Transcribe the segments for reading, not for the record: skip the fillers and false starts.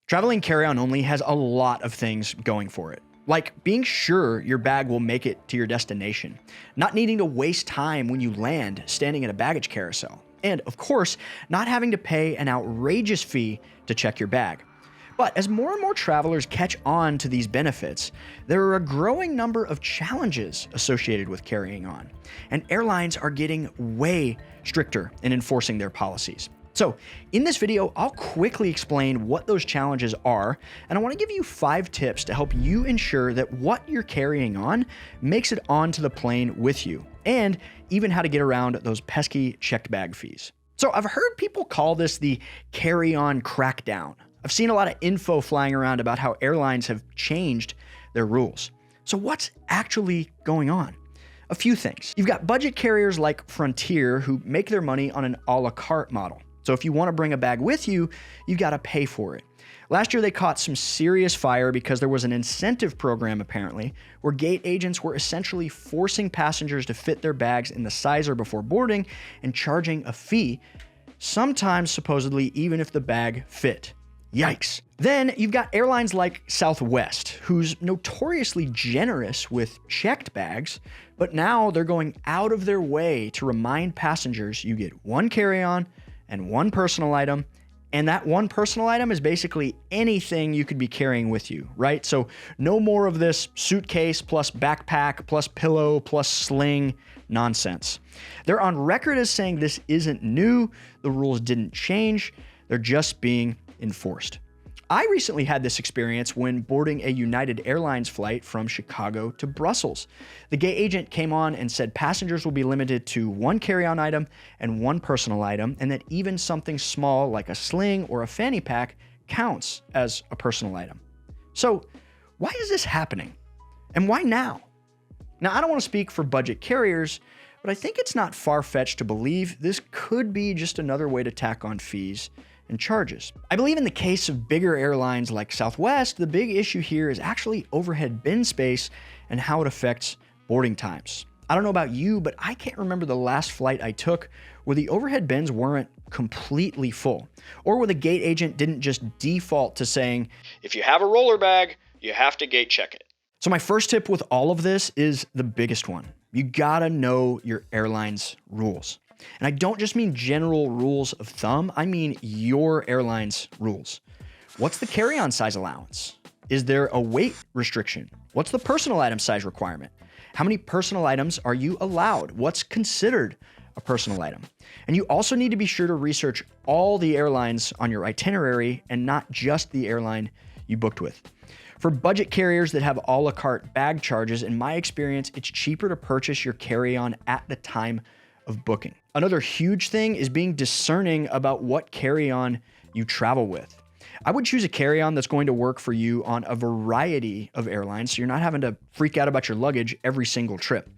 Traveling carry-on only has a lot of things going for it, like being sure your bag will make it to your destination, not needing to waste time when you land standing in a baggage carousel, and of course, not having to pay an outrageous fee to check your bag. But as more and more travelers catch on to these benefits, there are a growing number of challenges associated with carrying on, and airlines are getting way stricter in enforcing their policies. So in this video, I'll quickly explain what those challenges are, and I want to give you 5 tips to help you ensure that what you're carrying on makes it onto the plane with you, and even how to get around those pesky checked bag fees. So I've heard people call this the CarryOn Crackdown. I've seen a lot of info flying around about how airlines have changed their rules. So what's actually going on? A few things. You've got budget carriers like Frontier who make their money on an a la carte model. So if you want to bring a bag with you, you've got to pay for it. Last year, they caught some serious fire because there was an incentive program, apparently, where gate agents were essentially forcing passengers to fit their bags in the sizer before boarding and charging a fee, sometimes supposedly even if the bag fit. Yikes. Then you've got airlines like Southwest, who's notoriously generous with checked bags, but now they're going out of their way to remind passengers you get one carry-on and one personal item, and that one personal item is basically anything you could be carrying with you, right? So no more of this suitcase plus backpack plus pillow plus sling nonsense. They're on record as saying this isn't new, the rules didn't change, they're just being enforced. I recently had this experience when boarding a United Airlines flight from Chicago to Brussels. The gate agent came on and said passengers will be limited to one carry-on item and one personal item, and that even something small like a sling or a fanny pack counts as a personal item. So why is this happening? And why now? Now, I don't want to speak for budget carriers, but I think it's not far-fetched to believe this could be just another way to tack on fees and charges. I believe in the case of bigger airlines like Southwest, the big issue here is actually overhead bin space and how it affects boarding times. I don't know about you, but I can't remember the last flight I took where the overhead bins weren't completely full, or where the gate agent didn't just default to saying, if you have a roller bag, you have to gate check it. So my first tip with all of this is the biggest one. You gotta know your airline's rules. And I don't just mean general rules of thumb, I mean your airline's rules. What's the carry-on size allowance? Is there a weight restriction? What's the personal item size requirement? How many personal items are you allowed? What's considered a personal item? And you also need to be sure to research all the airlines on your itinerary and not just the airline you booked with. For budget carriers that have a la carte bag charges, in my experience, it's cheaper to purchase your carry-on at the time of booking. Another huge thing is being discerning about what carry-on you travel with. I would choose a carry-on that's going to work for you on a variety of airlines, so you're not having to freak out about your luggage every single trip.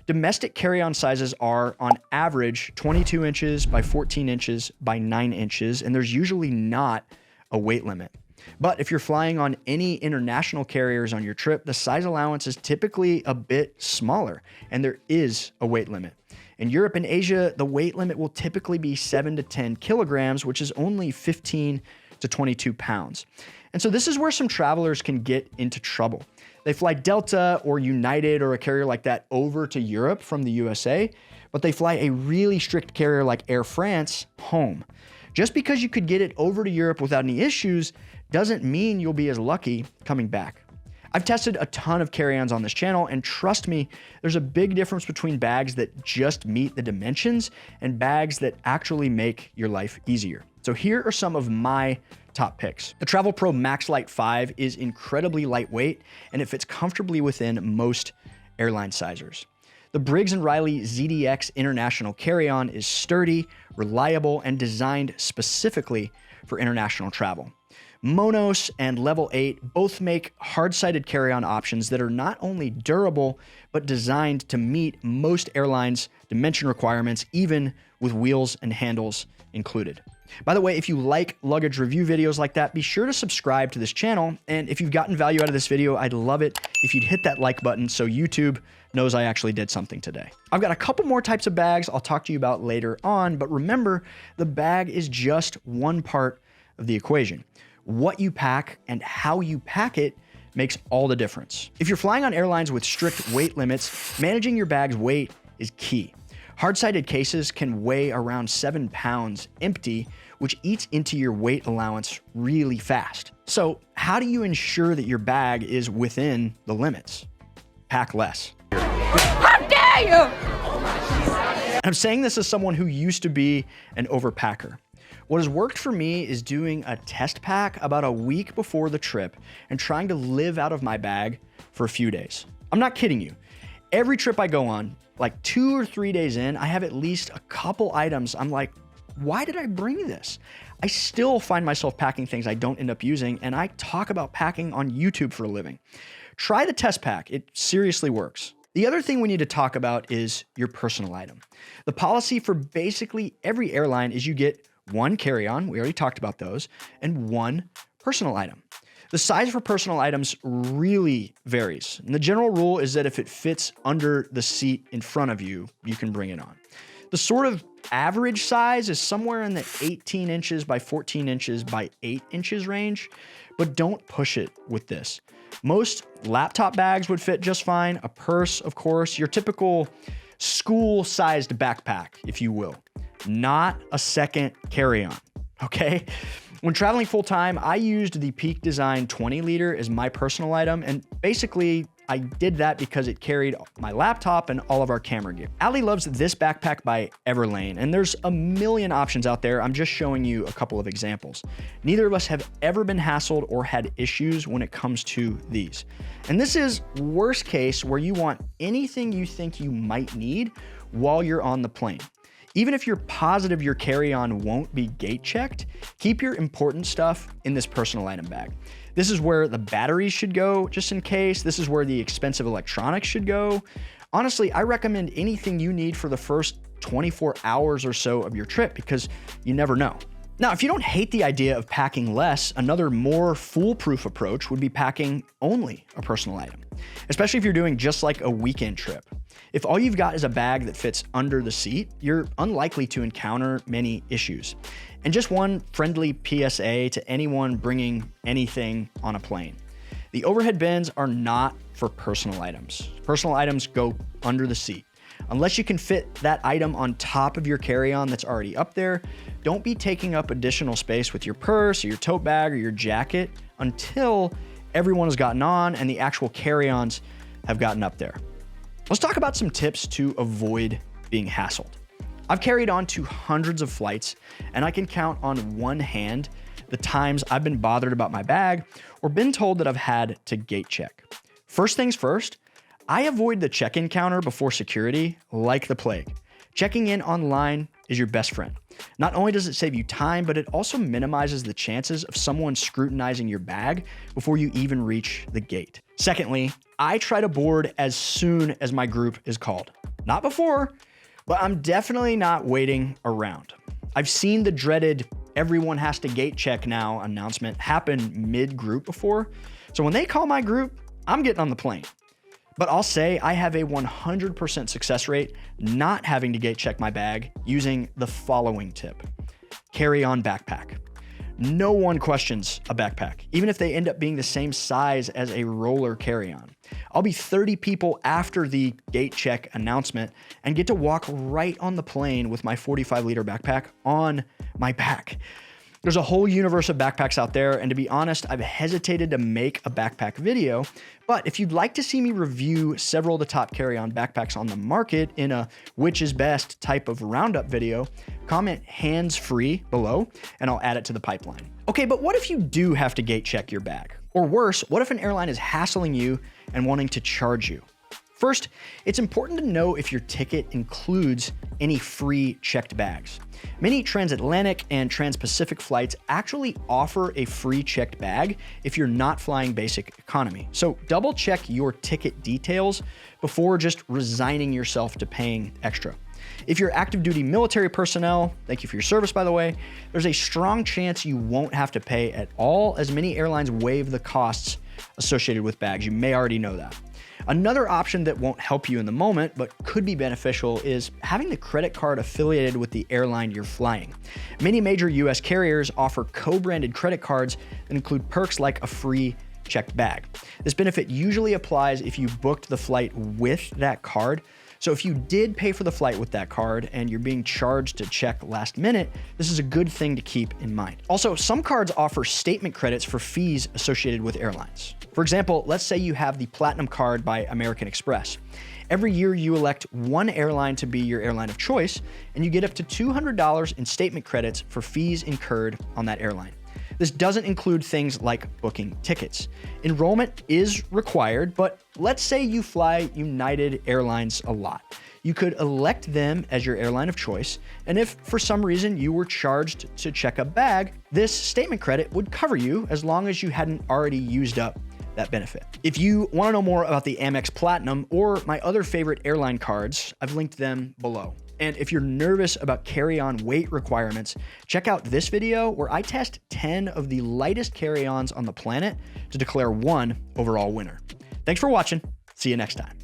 Domestic carry-on sizes are, on average, 22 inches by 14 inches by 9 inches, and there's usually not a weight limit. But if you're flying on any international carriers on your trip, the size allowance is typically a bit smaller, and there is a weight limit. In Europe and Asia, the weight limit will typically be 7 to 10 kilograms, which is only 15 to 22 pounds. And so this is where some travelers can get into trouble. They fly Delta or United or a carrier like that over to Europe from the USA, but they fly a really strict carrier like Air France home. Just because you could get it over to Europe without any issues doesn't mean you'll be as lucky coming back. I've tested a ton of carry-ons on this channel, and trust me, there's a big difference between bags that just meet the dimensions and bags that actually make your life easier. So here are some of my top picks. The Travel Pro Max Light 5 is incredibly lightweight, and it fits comfortably within most airline sizers. The Briggs & Riley ZDX International Carry-On is sturdy, reliable, and designed specifically for international travel. Monos and Level 8 both make hard-sided carry-on options that are not only durable, but designed to meet most airlines' dimension requirements, even with wheels and handles included. By the way, if you like luggage review videos like that, be sure to subscribe to this channel. And if you've gotten value out of this video, I'd love it if you'd hit that like button so YouTube knows I actually did something today. I've got a couple more types of bags I'll talk to you about later on, but remember, the bag is just one part of the equation. What you pack and how you pack it makes all the difference. If you're flying on airlines with strict weight limits, managing your bag's weight is key. Hard-sided cases can weigh around 7 pounds empty, which eats into your weight allowance really fast. So how do you ensure that your bag is within the limits? Pack less. How dare you! I'm saying this as someone who used to be an overpacker. What has worked for me is doing a test pack about a week before the trip and trying to live out of my bag for a few days. I'm not kidding you. Every trip I go on, like 2 or 3 days in, I have at least a couple items. I'm like, why did I bring this? I still find myself packing things I don't end up using, and I talk about packing on YouTube for a living. Try the test pack. It seriously works. The other thing we need to talk about is your personal item. The policy for basically every airline is you get 1 carry-on, we already talked about those, and 1 personal item. The size for personal items really varies. And the general rule is that if it fits under the seat in front of you, you can bring it on. The sort of average size is somewhere in the 18 inches by 14 inches by 8 inches range, but don't push it with this. Most laptop bags would fit just fine. A purse, of course, your typical school-sized backpack, if you will. Not a second carry-on, okay? When traveling full-time, I used the Peak Design 20 liter as my personal item, and basically I did that because it carried my laptop and all of our camera gear. Allie loves this backpack by Everlane, and there's a million options out there. I'm just showing you a couple of examples. Neither of us have ever been hassled or had issues when it comes to these. And this is worst case where you want anything you think you might need while you're on the plane. Even if you're positive your carry-on won't be gate checked, keep your important stuff in this personal item bag. This is where the batteries should go, just in case. This is where the expensive electronics should go. Honestly, I recommend anything you need for the first 24 hours or so of your trip because you never know. Now, if you don't hate the idea of packing less, another more foolproof approach would be packing only a personal item, especially if you're doing just like a weekend trip. If all you've got is a bag that fits under the seat, you're unlikely to encounter many issues. And just one friendly PSA to anyone bringing anything on a plane. The overhead bins are not for personal items. Personal items go under the seat. Unless you can fit that item on top of your carry-on that's already up there, don't be taking up additional space with your purse or your tote bag or your jacket until everyone has gotten on and the actual carry-ons have gotten up there. Let's talk about some tips to avoid being hassled. I've carried on to hundreds of flights, and I can count on one hand the times I've been bothered about my bag or been told that I've had to gate check. First things first, I avoid the check-in counter before security like the plague. Checking in online is your best friend. Not only does it save you time, but it also minimizes the chances of someone scrutinizing your bag before you even reach the gate. Secondly, I try to board as soon as my group is called. Not before, but I'm definitely not waiting around. I've seen the dreaded everyone has to gate check now announcement happen mid-group before. So when they call my group, I'm getting on the plane. But I'll say I have a 100% success rate not having to gate check my bag using the following tip. Carry-on backpack. No one questions a backpack, even if they end up being the same size as a roller carry-on. I'll be 30 people after the gate check announcement and get to walk right on the plane with my 45-liter backpack on my back. There's a whole universe of backpacks out there, and to be honest, I've hesitated to make a backpack video, but if you'd like to see me review several of the top carry-on backpacks on the market in a which is best type of roundup video, comment hands-free below, and I'll add it to the pipeline. Okay, but what if you do have to gate check your bag? Or worse, what if an airline is hassling you and wanting to charge you? First, it's important to know if your ticket includes any free checked bags. Many transatlantic and trans-Pacific flights actually offer a free checked bag if you're not flying basic economy. So double check your ticket details before just resigning yourself to paying extra. If you're active duty military personnel, thank you for your service by the way, there's a strong chance you won't have to pay at all as many airlines waive the costs associated with bags. You may already know that. Another option that won't help you in the moment, but could be beneficial, is having the credit card affiliated with the airline you're flying. Many major US carriers offer co-branded credit cards that include perks like a free checked bag. This benefit usually applies if you booked the flight with that card. So if you did pay for the flight with that card and you're being charged to check last minute, this is a good thing to keep in mind. Also, some cards offer statement credits for fees associated with airlines. For example, let's say you have the Platinum card by American Express. Every year you elect one airline to be your airline of choice, and you get up to $200 in statement credits for fees incurred on that airline. This doesn't include things like booking tickets. Enrollment is required, but let's say you fly United Airlines a lot. You could elect them as your airline of choice, and if for some reason you were charged to check a bag, this statement credit would cover you as long as you hadn't already used up that benefit. If you want to know more about the Amex Platinum or my other favorite airline cards, I've linked them below. And if you're nervous about carry-on weight requirements, check out this video where I test 10 of the lightest carry-ons on the planet to declare one overall winner. Thanks for watching. See you next time.